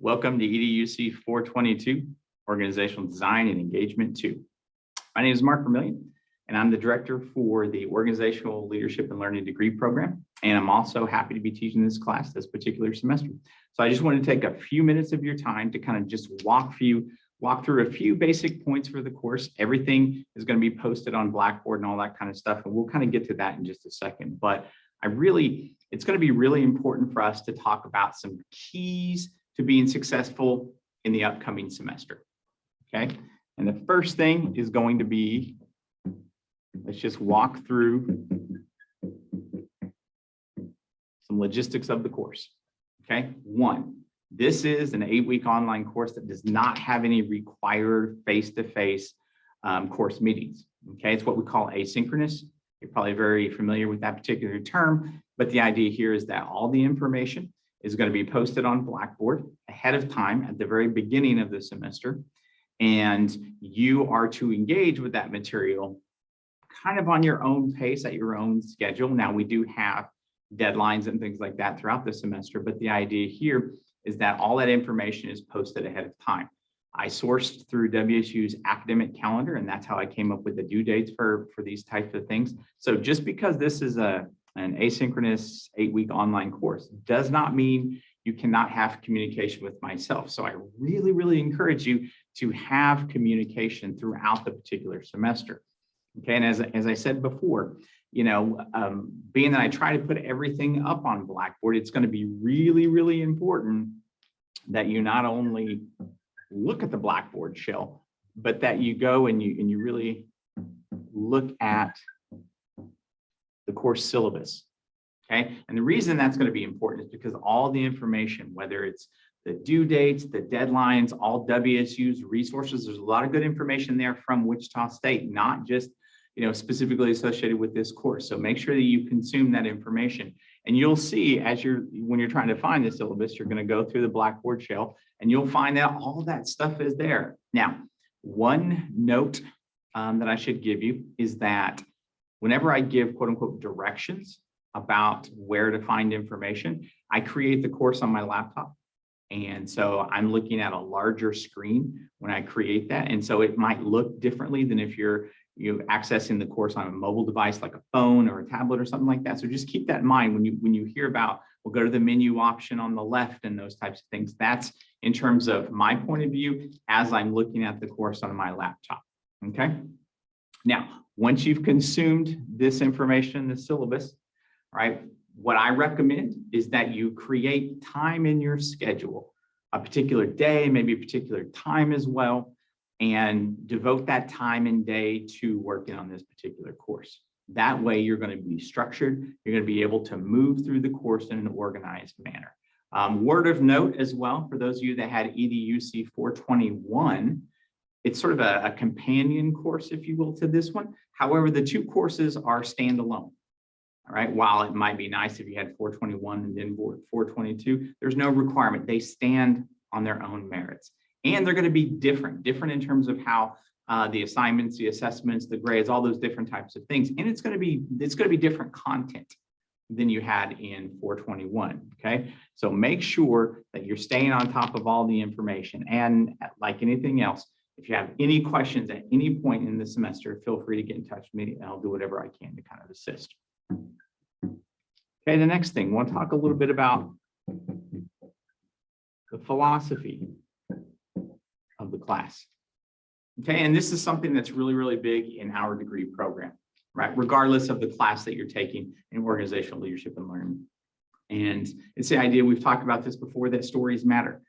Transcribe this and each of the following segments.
Welcome to EDUC 422, Organizational Design and Engagement 2. My name is Mark Vermillion, and I'm the director for the Organizational Leadership and Learning Degree Program. And I'm also happy to be teaching this class this particular semester. So I just want to take a few minutes of your time to kind of just walk through a few basic points for the course. Everything is going to be posted on Blackboard and all that kind of stuff. And we'll kind of get to that in just a second. But it's going to be really important for us to talk about some keys to being successful in the upcoming semester, okay? And the first thing is going to be, let's just walk through some logistics of the course, okay? One, this is an 8-week online course that does not have any required face-to-face course meetings, okay? It's what we call asynchronous. You're probably very familiar with that particular term, but the idea here is that all the information is going to be posted on Blackboard ahead of time at the very beginning of the semester. And you are to engage with that material kind of on your own pace at your own schedule. Now, we do have deadlines and things like that throughout the semester, but the idea here is that all that information is posted ahead of time. I sourced through WSU's academic calendar, and that's how I came up with the due dates for these types of things. So just because this is an asynchronous 8-week online course does not mean you cannot have communication with myself. So I really, really encourage you to have communication throughout the particular semester. Okay, and as I said before, you know, being that I try to put everything up on Blackboard, it's going to be really, really important that you not only look at the Blackboard shell, but that you go and you really look at the course syllabus, okay? And the reason that's going to be important is because all the information, whether it's the due dates, the deadlines, all WSU's resources, there's a lot of good information there from Wichita State, not just, you know, specifically associated with this course. So make sure that you consume that information. And you'll see when you're trying to find the syllabus, you're going to go through the Blackboard shell and you'll find out all that stuff is there. Now, one note that I should give you is that whenever I give quote unquote directions about where to find information, I create the course on my laptop. And so I'm looking at a larger screen when I create that. And so it might look differently than if you're accessing the course on a mobile device like a phone or a tablet or something like that. So just keep that in mind when you hear about, we'll go to the menu option on the left and those types of things. That's in terms of my point of view as I'm looking at the course on my laptop, okay? Now, once you've consumed this information, the syllabus, right, what I recommend is that you create time in your schedule, a particular day, maybe a particular time as well, and devote that time and day to working on this particular course. That way, you're going to be structured. You're going to be able to move through the course in an organized manner. Word of note as well, for those of you that had EDUC 421, it's sort of a companion course, if you will, to this one. However, the two courses are standalone. All right, while it might be nice if you had 421 and then 422, there's no requirement. They stand on their own merits. And they're going to be different in terms of how the assignments, the assessments, the grades, all those different types of things. And it's going to be different content than you had in 421. Okay, so make sure that you're staying on top of all the information. And like anything else, if you have any questions at any point in the semester, feel free to get in touch with me and I'll do whatever I can to kind of assist. Okay, the next thing, I want to talk a little bit about the philosophy of the class. Okay, and this is something that's really, really big in our degree program, right? Regardless of the class that you're taking in organizational leadership and learning. And it's the idea, we've talked about this before, that stories matter.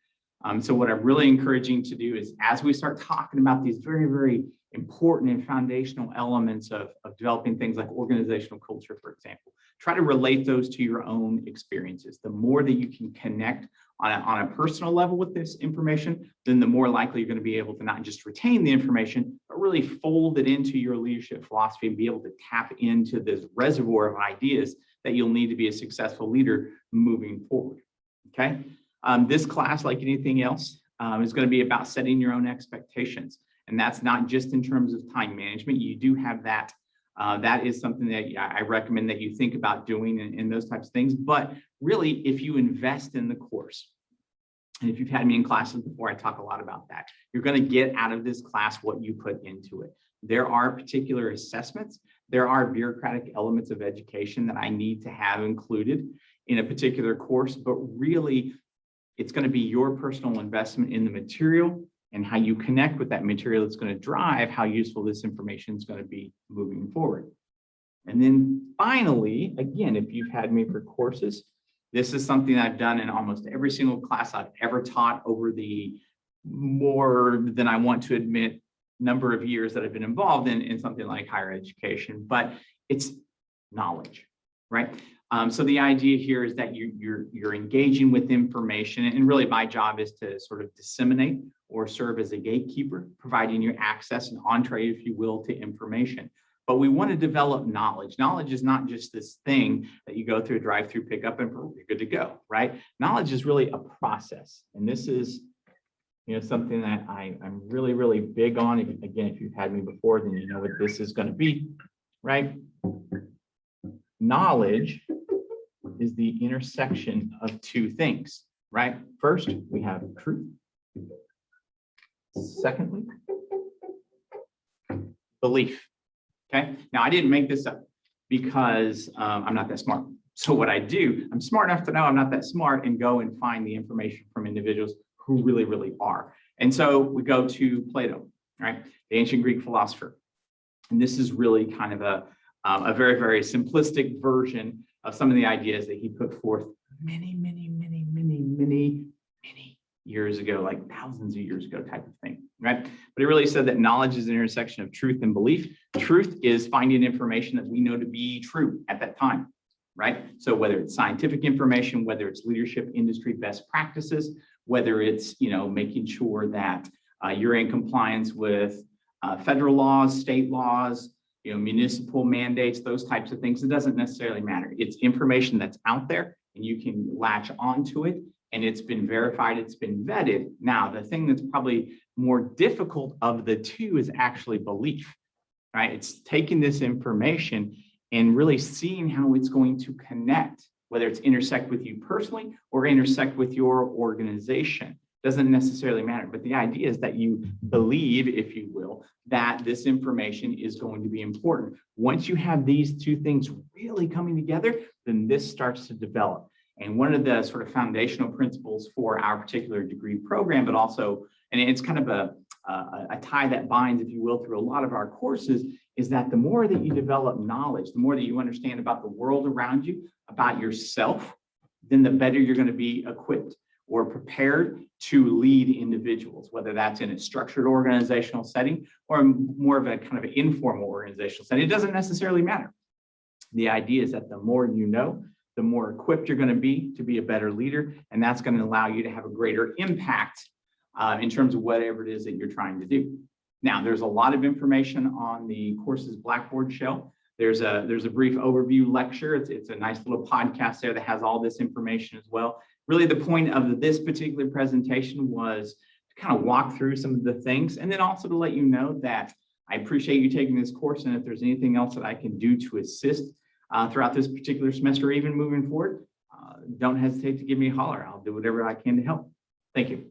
So what I'm really encouraging to do is as we start talking about these very, very important and foundational elements of developing things like organizational culture, for example, try to relate those to your own experiences. The more that you can connect on a personal level with this information, then the more likely you're going to be able to not just retain the information, but really fold it into your leadership philosophy and be able to tap into this reservoir of ideas that you'll need to be a successful leader moving forward, okay? This class, like anything else, is going to be about setting your own expectations. And that's not just in terms of time management. You do have that That is something that I recommend that you think about doing in those types of things. But really, if you invest in the course, And if you've had me in classes before, I talk a lot about that. You're going to get out of this class what you put into it. There are particular assessments. There are bureaucratic elements of education that I need to have included in a particular course, but really it's going to be your personal investment in the material and how you connect with that material that's going to drive how useful this information is going to be moving forward. And then finally, again, if you've had me for courses, this is something I've done in almost every single class I've ever taught over the more than I want to admit number of years that I've been involved in something like higher education, but it's knowledge, right? So the idea here is that you're engaging with information, and really my job is to sort of disseminate or serve as a gatekeeper, providing you access and entree, if you will, to information. But we want to develop knowledge. Knowledge is not just this thing that you go through a drive-through pickup and you're good to go, right? Knowledge is really a process, and this is something that I'm really, really big on. Again, if you've had me before, then you know what this is going to be, right? Knowledge is the intersection of two things, right? First, we have truth. Secondly, belief. Okay. Now, I didn't make this up because I'm not that smart. So what I do, I'm smart enough to know I'm not that smart and go and find the information from individuals who really, really are. And so we go to Plato, right? The ancient Greek philosopher. And this is really kind of a very, very simplistic version of some of the ideas that he put forth many years ago, like thousands of years ago type of thing, right? But he really said that knowledge is an intersection of truth and belief. Truth is finding information that we know to be true at that time, right? So whether it's scientific information, whether it's leadership industry best practices, whether it's, making sure that you're in compliance with federal laws, state laws, municipal mandates, those types of things, it doesn't necessarily matter. It's information that's out there and you can latch onto it, and it's been verified, it's been vetted. Now, the thing that's probably more difficult of the two is actually belief, right? It's taking this information and really seeing how it's going to connect, whether it's intersect with you personally or intersect with your organization. Doesn't necessarily matter, but the idea is that you believe, if you will, that this information is going to be important. Once you have these two things really coming together, then this starts to develop. And one of the sort of foundational principles for our particular degree program, but also, and it's kind of a tie that binds, if you will, through a lot of our courses, is that the more that you develop knowledge, the more that you understand about the world around you, about yourself, then the better you're going to be equipped or prepared to lead individuals, whether that's in a structured organizational setting or more of a kind of an informal organizational setting. It doesn't necessarily matter. The idea is that the more you know, the more equipped you're going to be a better leader, and that's going to allow you to have a greater impact in terms of whatever it is that you're trying to do. Now, there's a lot of information on the course's Blackboard shell. There's a brief overview lecture. It's a nice little podcast there that has all this information as well. Really, the point of this particular presentation was to kind of walk through some of the things, and then also to let you know that I appreciate you taking this course, and if there's anything else that I can do to assist throughout this particular semester, or even moving forward, don't hesitate to give me a holler. I'll do whatever I can to help. Thank you.